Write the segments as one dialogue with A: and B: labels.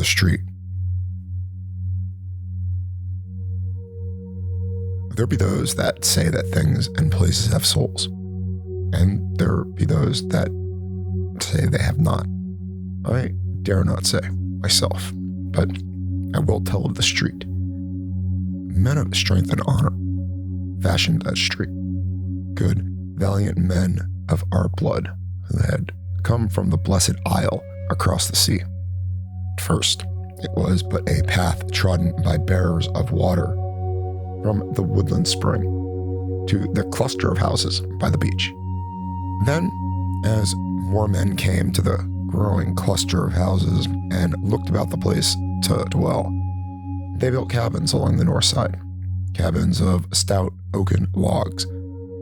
A: the street. There be those that say that things and places have souls, and there be those that say they have not. I dare not say myself, but I will tell of the street. Men of strength and honor fashioned that street. Good, valiant men of our blood who had come from the blessed Isle across the sea. At first, it was but a path trodden by bearers of water from the woodland spring to the cluster of houses by the beach. Then, as more men came to the growing cluster of houses and looked about the place to dwell, they built cabins along the north side, cabins of stout oaken logs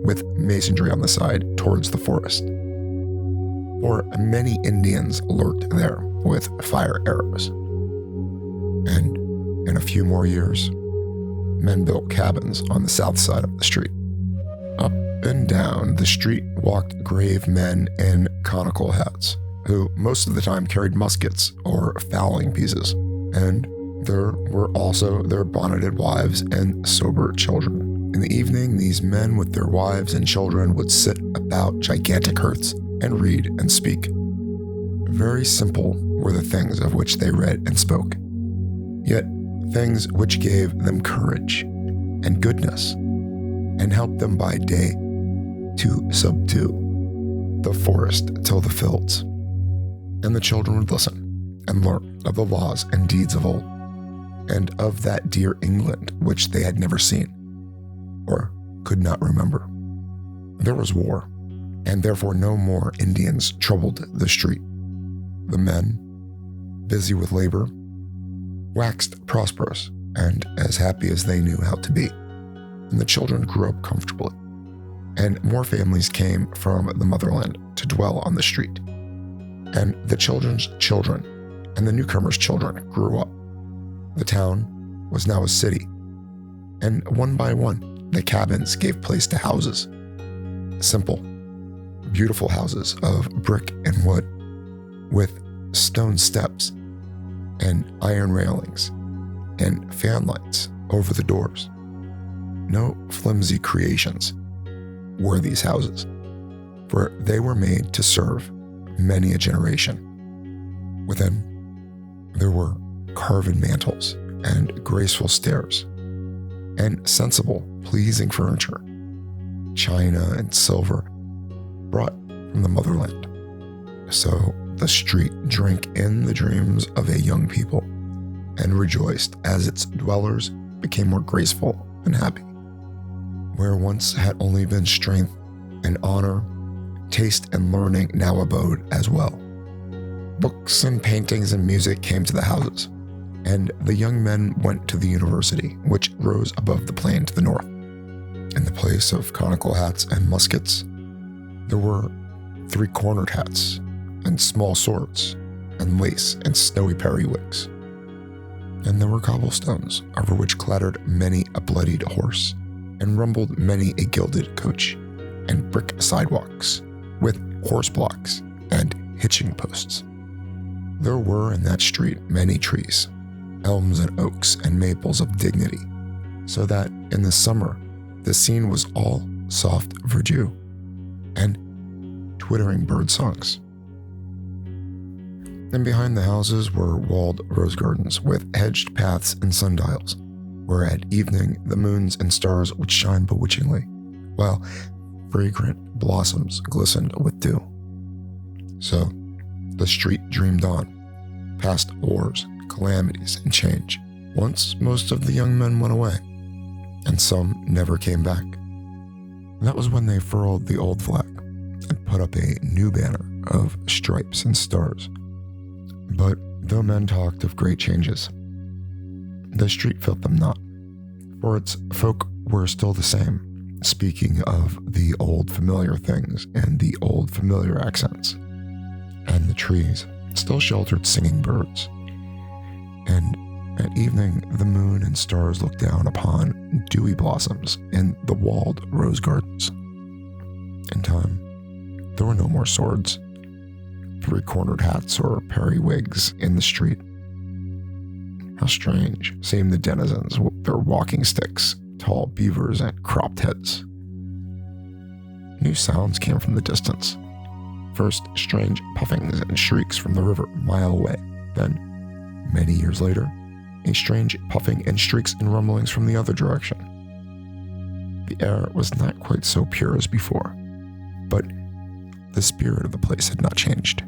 A: with masonry on the side towards the forest. For many Indians lurked there with fire arrows. And in a few more years, men built cabins on the south side of the street. Up and down the street walked grave men in conical hats, who most of the time carried muskets or fowling pieces, and there were also their bonneted wives and sober children. In the evening, these men with their wives and children would sit about gigantic hearths and read and speak. Very simple were the things of which they read and spoke, yet things which gave them courage and goodness and helped them by day to subdue the forest till the fields. And the children would listen and learn of the laws and deeds of old, and of that dear England which they had never seen or could not remember. There was war, and therefore no more Indians troubled the street. The men, busy with labor, waxed prosperous and as happy as they knew how to be, and the children grew up comfortably, and more families came from the motherland to dwell on the street, and the children's children and the newcomers' children grew up. The town was now a city, and one by one, the cabins gave place to houses. Simple, beautiful houses of brick and wood, with stone steps and iron railings and fan lights over the doors. No flimsy creations were these houses, for they were made to serve many a generation. Within, there were carven mantels and graceful stairs, and sensible, pleasing furniture, china and silver brought from the motherland. So the street drank in the dreams of a young people and rejoiced as its dwellers became more graceful and happy. Where once had only been strength and honor, taste and learning now abode as well. Books and paintings and music came to the houses, and the young men went to the university, which rose above the plain to the north. In the place of conical hats and muskets, there were three-cornered hats and small swords and lace and snowy periwigs. And there were cobblestones over which clattered many a bloodied horse and rumbled many a gilded coach, and brick sidewalks with horse blocks and hitching posts. There were in that street many trees, elms and oaks and maples of dignity, so that in the summer the scene was all soft verdure and twittering bird songs. And behind the houses were walled rose gardens with hedged paths and sundials, where at evening the moons and stars would shine bewitchingly, while fragrant blossoms glistened with dew. So the street dreamed on, past wars, calamities, and change. Once most of the young men went away, and some never came back. That was when they furled the old flag and put up a new banner of stripes and stars. But though men talked of great changes, the street felt them not, for its folk were still the same, speaking of the old familiar things and the old familiar accents, and the trees still sheltered singing birds. And at evening, the moon and stars looked down upon dewy blossoms in the walled rose gardens. In time, there were no more swords, three-cornered hats or periwigs in the street, How strange seemed the denizens with their walking sticks, tall beavers, and cropped heads. New sounds came from the distance. First, strange puffings and shrieks from the river a mile away. Then, many years later, a strange puffing and shrieks and rumblings from the other direction. The air was not quite so pure as before, but the spirit of the place had not changed.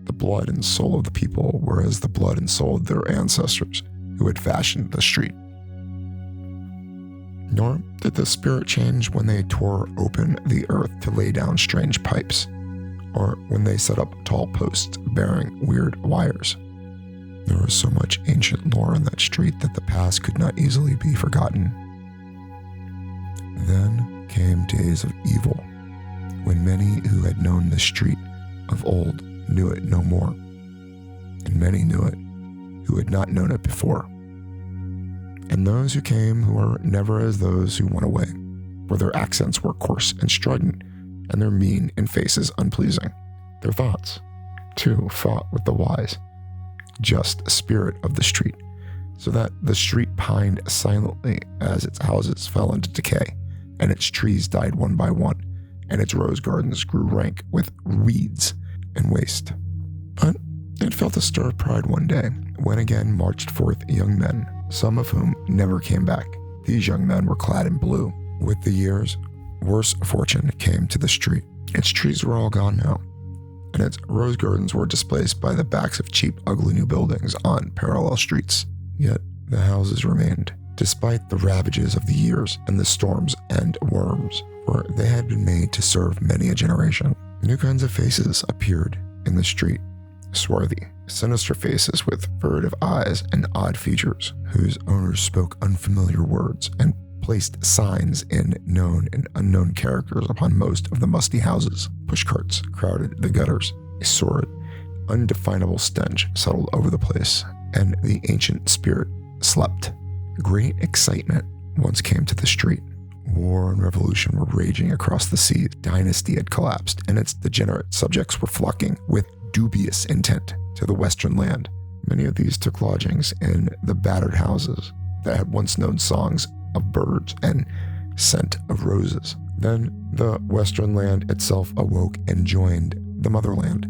A: The blood and soul of the people were as the blood and soul of their ancestors who had fashioned the street. Nor did the spirit change when they tore open the earth to lay down strange pipes, or when they set up tall posts bearing weird wires. There was so much ancient lore in that street that the past could not easily be forgotten. Then came days of evil, when many who had known the street of old knew it no more, and many knew it who had not known it before. And those who came who were never as those who went away, for their accents were coarse and strident, and their mien and faces unpleasing. Their thoughts, too, fought with the wise, just spirit of the street, so that the street pined silently as its houses fell into decay, and its trees died one by one, and its rose gardens grew rank with weeds and waste. But it felt a stir of pride one day, when again marched forth young men, some of whom never came back. These young men were clad in blue. With the years, worse fortune came to the street. Its trees were all gone now, and its rose gardens were displaced by the backs of cheap, ugly new buildings on parallel streets. Yet the houses remained, despite the ravages of the years and the storms and worms, for they had been made to serve many a generation. New kinds of faces appeared in the street, swarthy, sinister faces with furtive eyes and odd features, whose owners spoke unfamiliar words and placed signs in known and unknown characters upon most of the musty houses. Pushcarts crowded the gutters. A sordid, undefinable stench settled over the place, and the ancient spirit slept. Great excitement once came to the street. War and revolution were raging across the seas. Dynasty had collapsed, and its degenerate subjects were flocking with dubious intent to the western land. Many of these took lodgings in the battered houses that had once known songs of birds and scent of roses. Then the western land itself awoke and joined the motherland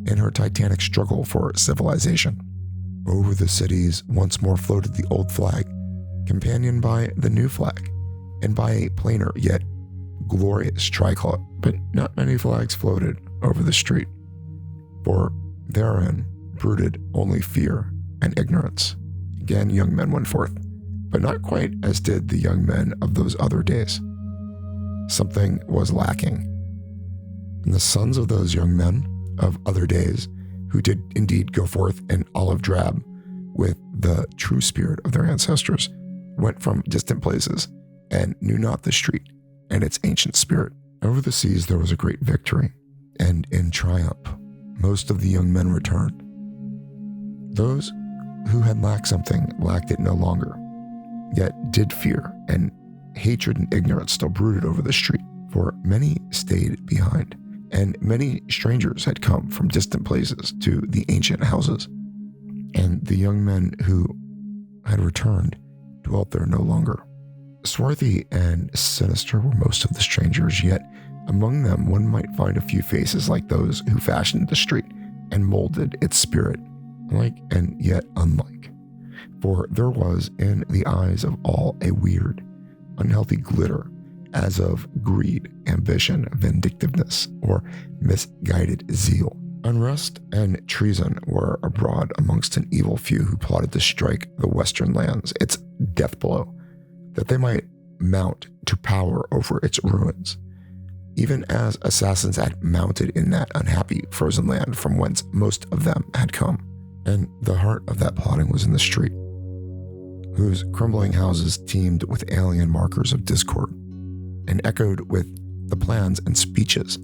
A: in her titanic struggle for civilization. Over the cities once more floated the old flag, companioned by the new flag, and by a plainer yet glorious tricolor. But not many flags floated over the street, for therein brooded only fear and ignorance. Again, young men went forth, but not quite as did the young men of those other days. Something was lacking. And the sons of those young men of other days, who did indeed go forth in olive drab with the true spirit of their ancestors, went from distant places and knew not the street and its ancient spirit. Over the seas there was a great victory, and in triumph most of the young men returned. Those who had lacked something lacked it no longer, yet did fear, and hatred and ignorance still brooded over the street, for many stayed behind, and many strangers had come from distant places to the ancient houses, and the young men who had returned dwelt there no longer. Swarthy and sinister were most of the strangers, yet among them one might find a few faces like those who fashioned the street and molded its spirit, like and yet unlike. For there was in the eyes of all a weird, unhealthy glitter, as of greed, ambition, vindictiveness, or misguided zeal. Unrest and treason were abroad amongst an evil few who plotted to strike the western lands its death blow, that they might mount to power over its ruins, even as assassins had mounted in that unhappy frozen land from whence most of them had come. And the heart of that plotting was in the street, whose crumbling houses teemed with alien markers of discord, and echoed with the plans and speeches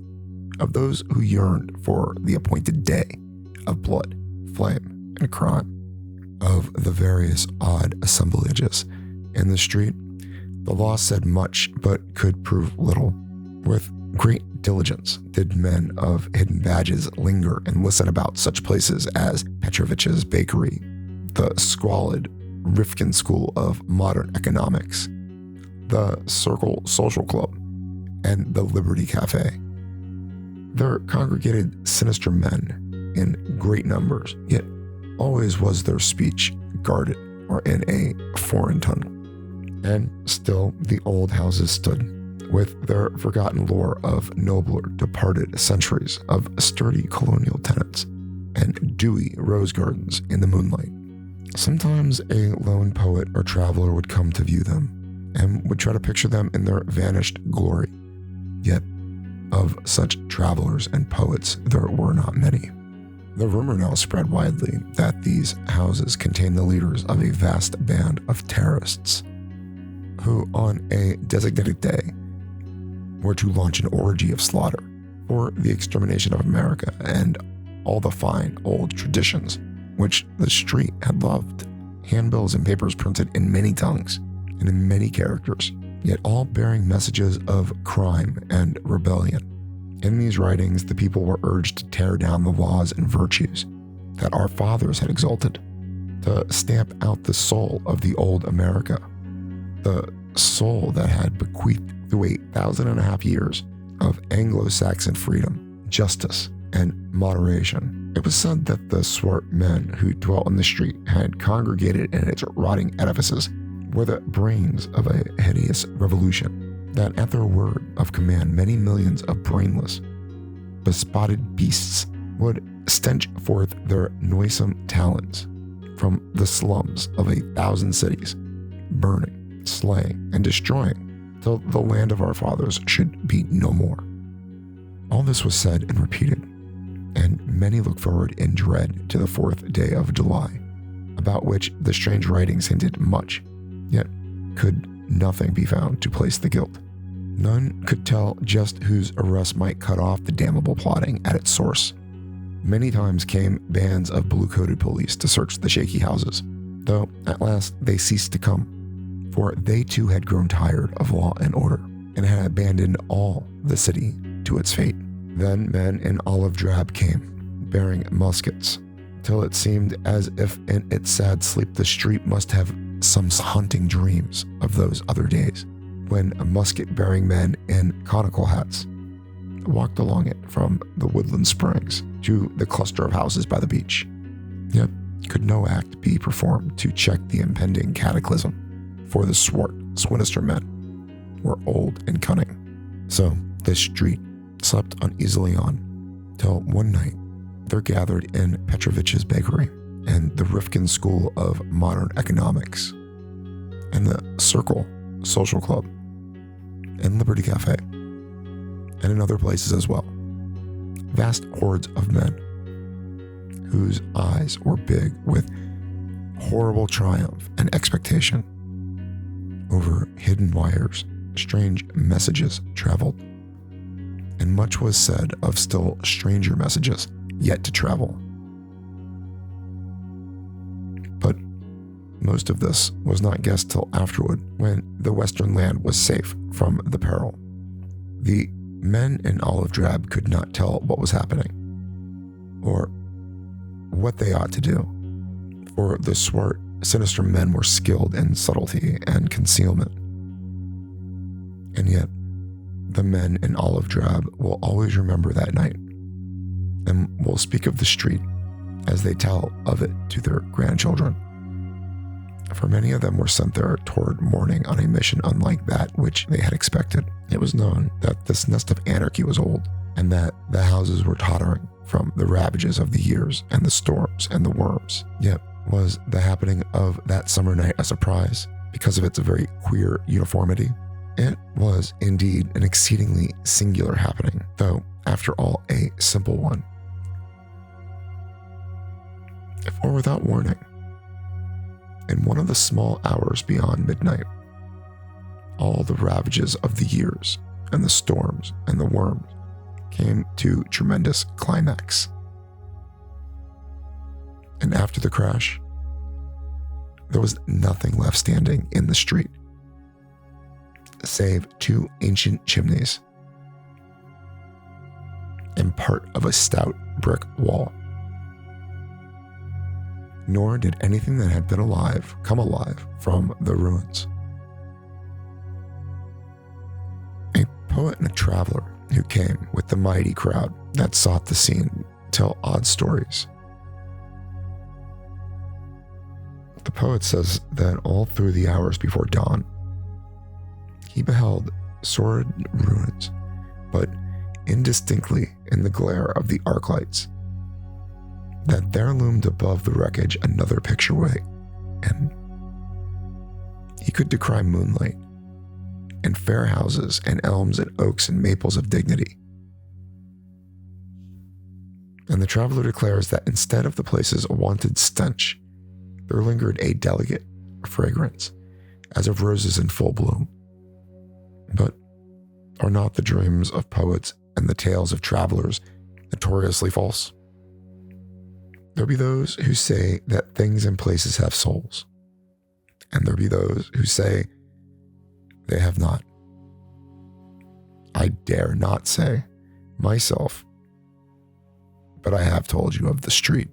A: of those who yearned for the appointed day of blood, flame, and crime. Of the various odd assemblages in the street, the law said much but could prove little. With great diligence did men of hidden badges linger and listen about such places as Petrovich's Bakery, the squalid Rifkin School of Modern Economics, the Circle Social Club, and the Liberty Cafe. There congregated sinister men in great numbers, yet always was their speech guarded or in a foreign tongue. And still the old houses stood, with their forgotten lore of nobler departed centuries of sturdy colonial tenants and dewy rose gardens in the moonlight. Sometimes a lone poet or traveler would come to view them and would try to picture them in their vanished glory. Yet, of such travelers and poets there were not many. The rumor now spread widely that these houses contained the leaders of a vast band of terrorists who, on a designated day, were to launch an orgy of slaughter for the extermination of America and all the fine old traditions which the street had loved. Handbills and papers printed in many tongues and in many characters, yet all bearing messages of crime and rebellion. In these writings, the people were urged to tear down the laws and virtues that our fathers had exalted, to stamp out the soul of the old America, the soul that had bequeathed through 1,500 years of Anglo-Saxon freedom, justice, and moderation. It was said that the swart men who dwelt on the street had congregated in its rotting edifices were the brains of a hideous revolution, that at their word of command many millions of brainless, bespotted beasts would stench forth their noisome talons from the slums of 1,000 cities, burning, slaying, and destroying till the land of our fathers should be no more. All this was said and repeated, and many looked forward in dread to the 4th day of July, about which the strange writings hinted much, yet could nothing be found to place the guilt. None could tell just whose arrest might cut off the damnable plotting at its source. Many times came bands of blue-coated police to search the shaky houses, though at last they ceased to come, for they too had grown tired of law and order, and had abandoned all the city to its fate. Then men in olive drab came, bearing muskets, till it seemed as if in its sad sleep the street must have some haunting dreams of those other days, when musket-bearing men in conical hats walked along it from the woodland springs to the cluster of houses by the beach. Yet could no act be performed to check the impending cataclysm, for the swart, sinister men were old and cunning. So the street slept uneasily on, till one night there gathered in Petrovich's bakery and the Rifkin School of Modern Economics and the Circle Social Club and Liberty Cafe, and in other places as well, vast hordes of men whose eyes were big with horrible triumph and expectation. Over hidden wires, strange messages traveled, and much was said of still stranger messages yet to travel. But most of this was not guessed till afterward, when the western land was safe from the peril. The men in olive drab could not tell what was happening, or what they ought to do, for the swart, sinister men were skilled in subtlety and concealment. And yet, the men in olive drab will always remember that night, and will speak of the street as they tell of it to their grandchildren. For many of them were sent there toward morning on a mission unlike that which they had expected. It was known that this nest of anarchy was old, and that the houses were tottering from the ravages of the years and the storms and the worms. Yet was the happening of that summer night a surprise because of its very queer uniformity? It was indeed an exceedingly singular happening, though after all a simple one. For without warning, in one of the small hours beyond midnight, all the ravages of the years and the storms and the worms came to tremendous climax. And after the crash, there was nothing left standing in the street, save 2 ancient chimneys and part of a stout brick wall. nor did anything that had been alive come alive from the ruins. A poet and a traveler who came with the mighty crowd that sought the scene tell odd stories. The poet says that all through the hours before dawn, he beheld sordid ruins, but indistinctly in the glare of the arc lights, that there loomed above the wreckage another pictureway, and he could descry moonlight, and fair houses, and elms, and oaks, and maples of dignity. And the traveler declares that instead of the place's wonted stench, there lingered a delicate fragrance, as of roses in full bloom. But are not the dreams of poets and the tales of travelers notoriously false? There be those who say that things and places have souls, and there be those who say they have not. I dare not say myself, but I have told you of the street.